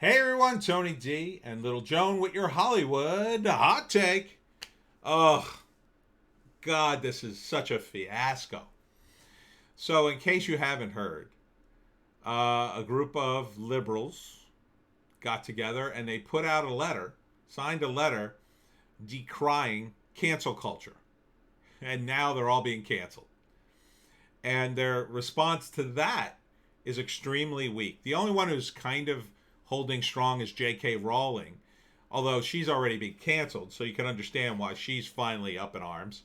Hey everyone, Tony D and Little Joan with your Hollywood hot take. Oh, God, this is such a fiasco. So, in case you haven't heard, a group of liberals got together and they put out a letter, signed a letter decrying cancel culture. And now they're all being canceled. And their response to that is extremely weak. The only one who's kind of holding strong is J.K. Rowling, although she's already been canceled, so you can understand why she's finally up in arms.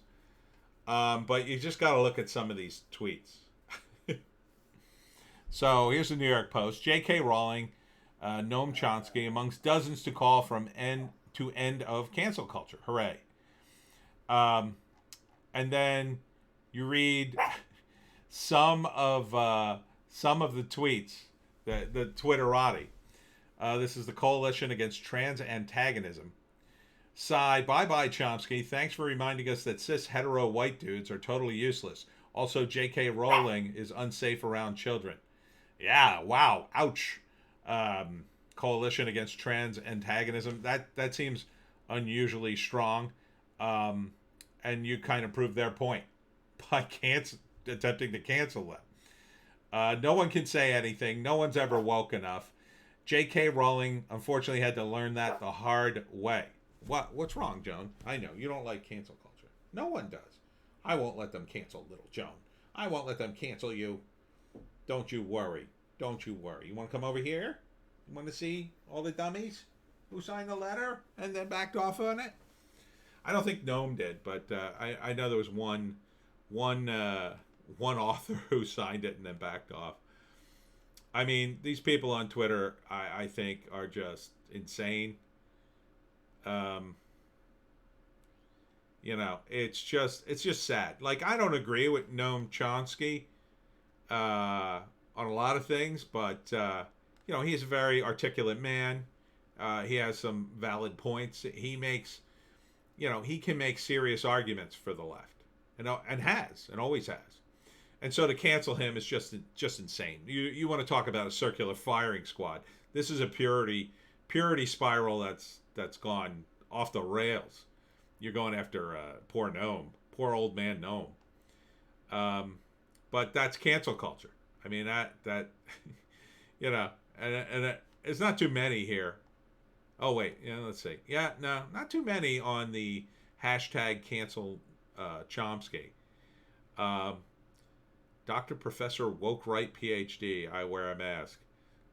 But you just got to look at some of these tweets. So here's the New York Post. J.K. Rowling, Noam Chomsky, amongst dozens to call from end of cancel culture. Hooray! And then you read some of the tweets, the Twitterati. This is the Coalition Against Trans Antagonism. Sigh, bye-bye, Chomsky. Thanks for reminding us that cis hetero white dudes are totally useless. Also, J.K. Rowling is unsafe around children. Yeah, wow, ouch. Coalition Against Trans Antagonism. That seems unusually strong. And you kind of proved their point by attempting to cancel them. No one can say anything. No one's ever woke enough. J.K. Rowling unfortunately had to learn that the hard way. What's wrong, Joan? I know you don't like cancel culture. No one does. I won't let them cancel little Joan. I won't let them cancel you. Don't you worry. Don't you worry. You want to come over here? You want to see all the dummies who signed the letter and then backed off on it? I don't think Noam did, but I know there was one author who signed it and then backed off. I mean, these people on Twitter, I think, are just insane. It's just sad. Like, I don't agree with Noam Chomsky on a lot of things, but he's a very articulate man. He has some valid points. He can make serious arguments for the left, and always has. And so to cancel him is just insane. You want to talk about a circular firing squad? This is a purity spiral that's gone off the rails. You're going after poor Noam, poor old man Noam. But that's cancel culture. I mean that and it's not too many here. Oh wait, let's see. Yeah, no, not too many on the hashtag cancel Chomsky. Dr. Professor Woke Right PhD, I wear a mask.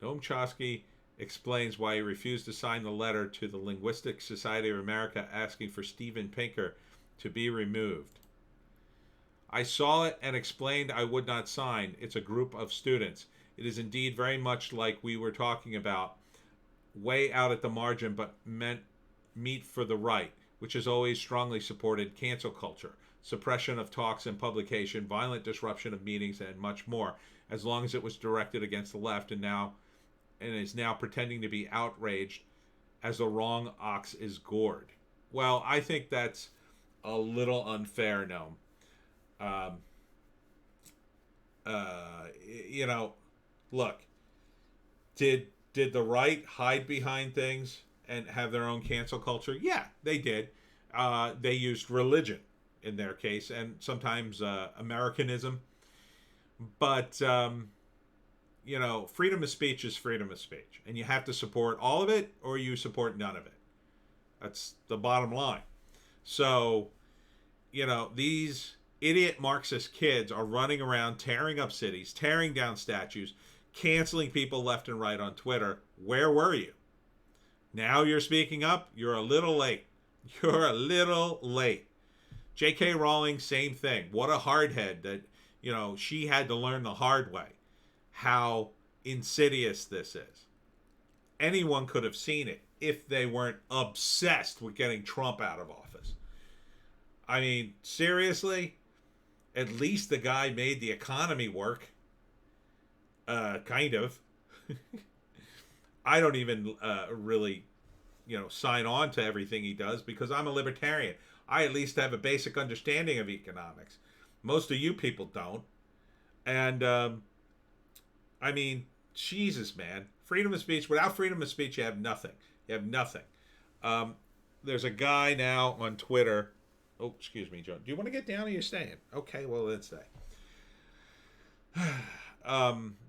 Noam Chomsky explains why he refused to sign the letter to the Linguistic Society of America asking for Steven Pinker to be removed. I saw it and explained I would not sign. It's a group of students. It is indeed very much like we were talking about, way out at the margin, but meat for the right, which has always strongly supported cancel culture, suppression of talks and publication, violent disruption of meetings, and much more, as long as it was directed against the left and is now pretending to be outraged as the wrong ox is gored. Well, I think that's a little unfair, Noam. Look, did the right hide behind things and have their own cancel culture? Yeah, they did. They used religion in their case, and sometimes Americanism. But freedom of speech is freedom of speech, and you have to support all of it, or you support none of it. That's the bottom line. So, these idiot Marxist kids are running around tearing up cities, tearing down statues, canceling people left and right on Twitter. Where were you? Now you're speaking up. You're a little late. You're a little late. J.K. Rowling, same thing. What a hardhead that, she had to learn the hard way how insidious this is. Anyone could have seen it if they weren't obsessed with getting Trump out of office. I mean, seriously? At least the guy made the economy work. Kind of. I don't even really, sign on to everything he does because I'm a libertarian. I at least have a basic understanding of economics. Most of you people don't. And, I mean, Jesus, man. Freedom of speech. Without freedom of speech, you have nothing. You have nothing. Um, there's a guy now on Twitter. Oh, excuse me, Joe. Do you want to get down or are you staying? Okay, well, let's stay.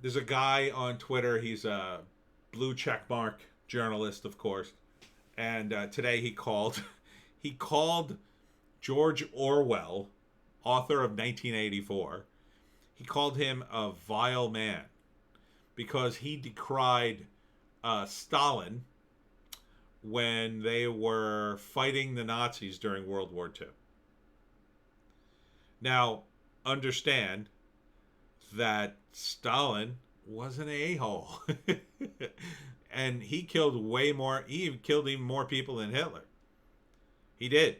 There's a guy on Twitter. He's a blue checkmark journalist, of course. And today he called he called George Orwell, author of 1984. He called him a vile man because he decried Stalin when they were fighting the Nazis during World War II. Now, understand that Stalin was an a-hole. And he killed he killed even more people than Hitler. He did.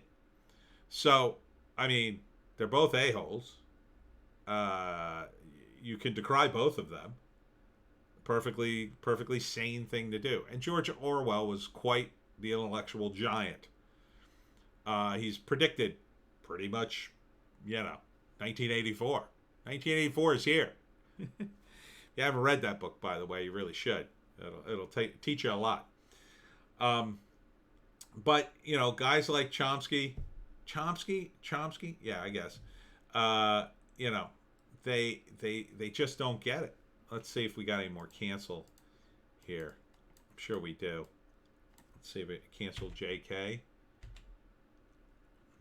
So, I mean, they're both a-holes. You can decry both of them. Perfectly sane thing to do. And George Orwell was quite the intellectual giant. He's predicted pretty much, 1984. 1984 is here. If you haven't read that book, by the way, you really should. It'll teach you a lot. But, guys like Chomsky, yeah, I guess. They just don't get it. Let's see if we got any more cancel here. I'm sure we do. Let's see if we cancel JK.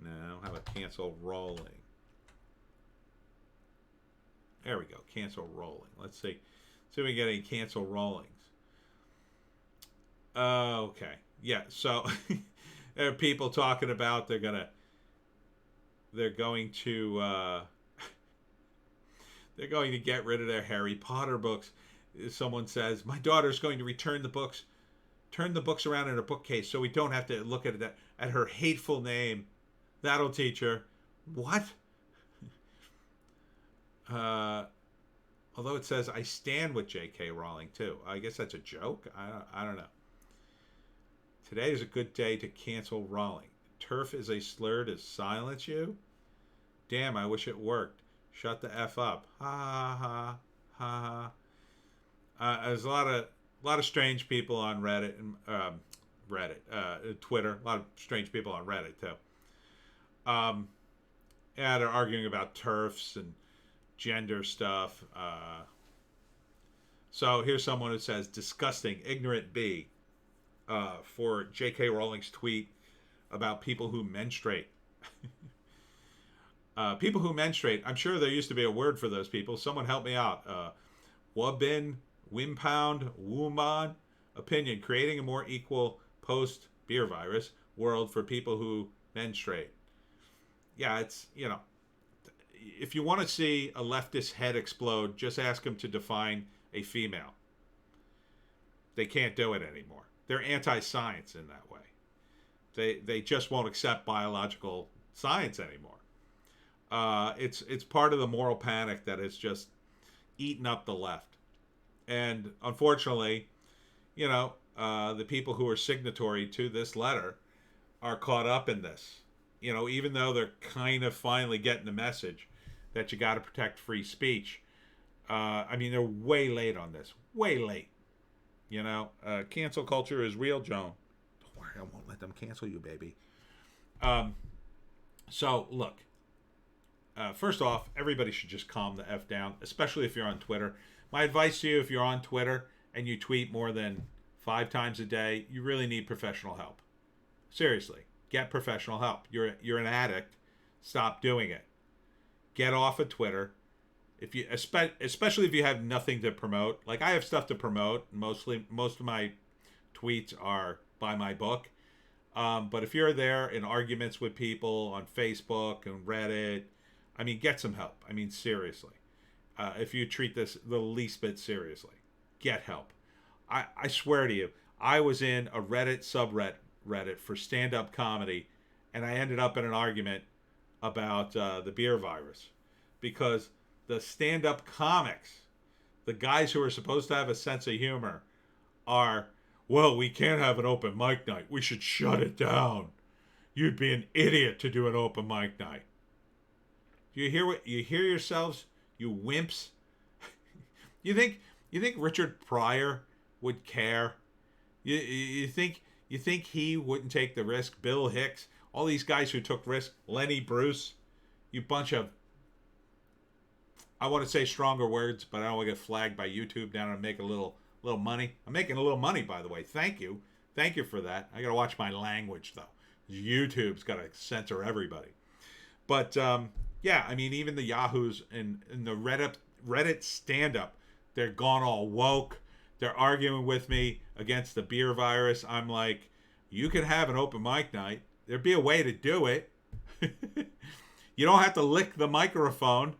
No, how about cancel Rowling? There we go. Cancel Rowling. Let's see. See if we get any cancel Rowlings. Okay. Yeah, so there are people talking about they're going to get rid of their Harry Potter books. Someone says, my daughter's going to turn the books around in her bookcase so we don't have to look at her hateful name. That'll teach her. What? Although it says, I stand with J.K. Rowling, too. I guess that's a joke. I don't know. Today is a good day to cancel Rowling. Turf is a slur to silence you? Damn, I wish it worked. Shut the F up. Ha ha ha ha. There's a lot of strange people on Reddit and Twitter. A lot of strange people on Reddit too. Yeah, they're arguing about turfs and gender stuff. So here's someone who says, "Disgusting, ignorant B," for J.K. Rowling's tweet about people who menstruate. People who menstruate, I'm sure there used to be a word for those people. Someone help me out. Wabin, Wimpound, Woomon. Opinion, creating a more equal post-beer virus world for people who menstruate. Yeah, it's, if you want to see a leftist head explode, just ask them to define a female. They can't do it anymore. They're anti-science in that way. They just won't accept biological science anymore. It's part of the moral panic that has just eaten up the left. And unfortunately, the people who are signatory to this letter are caught up in this. Even though they're kind of finally getting the message that you got to protect free speech. They're way late on this. Way late. Cancel culture is real, Joan. Don't worry, I won't let them cancel you, baby. So, look. First off, everybody should just calm the F down, especially if you're on Twitter. My advice to you, if you're on Twitter and you tweet more than 5 times a day, you really need professional help. Seriously, get professional help. You're an addict. Stop doing it. Get off of Twitter. Especially if you have nothing to promote. Like, I have stuff to promote. Most of my tweets are by my book. But if you're there in arguments with people on Facebook and Reddit, get some help. Seriously. If you treat this the least bit seriously, get help. I swear to you, I was in a Reddit subreddit for stand-up comedy, and I ended up in an argument about the beer virus. Because the stand-up comics, the guys who are supposed to have a sense of humor, are, well, we can't have an open mic night. We should shut it down. You'd be an idiot to do an open mic night. You hear yourselves, you wimps? You think Richard Pryor would care? You think he wouldn't take the risk? Bill Hicks, all these guys who took risks, Lenny Bruce, you bunch of, I want to say stronger words, but I don't want to get flagged by YouTube down and make a little money. I'm making a little money, by the way. Thank you for that. I got to watch my language though. YouTube's got to censor everybody. But yeah, I mean, even the Yahoos and the Reddit stand-up, they're gone all woke. They're arguing with me against the beer virus. I'm like, you can have an open mic night. There'd be a way to do it. You don't have to lick the microphone.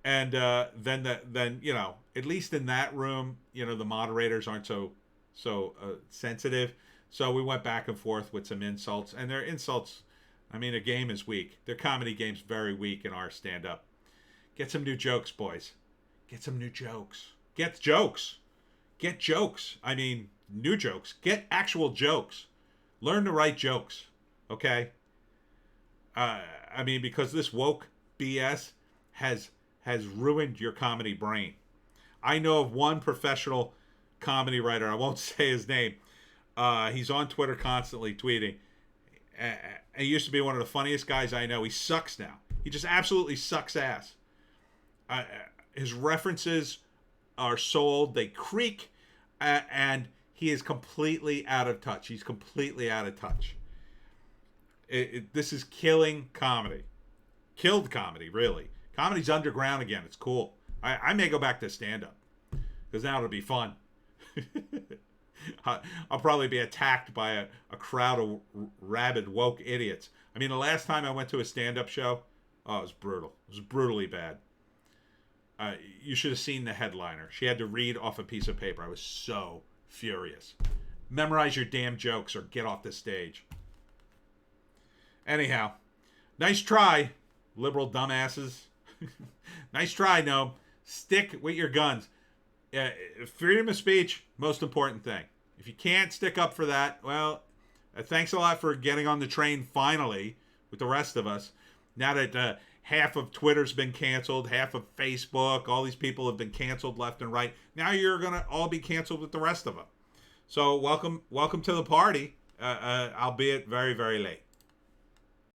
And then you know, at least in that room, you know, the moderators aren't so sensitive. So we went back and forth with some insults, and their insults, I mean, a game is weak. Their comedy game's very weak in our stand-up. Get some new jokes, boys. Get some new jokes. Get jokes. Get jokes. I mean, new jokes. Get actual jokes. Learn to write jokes. Okay? I mean, because this woke BS has ruined your comedy brain. I know of one professional comedy writer. I won't say his name. He's on Twitter constantly tweeting. He used to be one of the funniest guys I know. He sucks now. He just absolutely sucks ass. His references are sold. They creak. And he is completely out of touch. He's completely out of touch. This is killing comedy. Killed comedy, really. Comedy's underground again. It's cool. I may go back to stand-up. Because now it'll be fun. I'll probably be attacked by a crowd of rabid woke idiots. I mean, the last time I went to a stand-up show, oh, it was brutal. It was brutally bad. You should have seen the headliner. She had to read off a piece of paper. I was so furious. Memorize your damn jokes or get off the stage. Anyhow, nice try, liberal dumbasses. Nice try, Noam. Stick with your guns. Freedom of speech, most important thing. If you can't stick up for that, well, thanks a lot for getting on the train finally with the rest of us. Now that half of Twitter's been canceled, half of Facebook, all these people have been canceled left and right. Now you're going to all be canceled with the rest of them. So welcome to the party, albeit very, very late.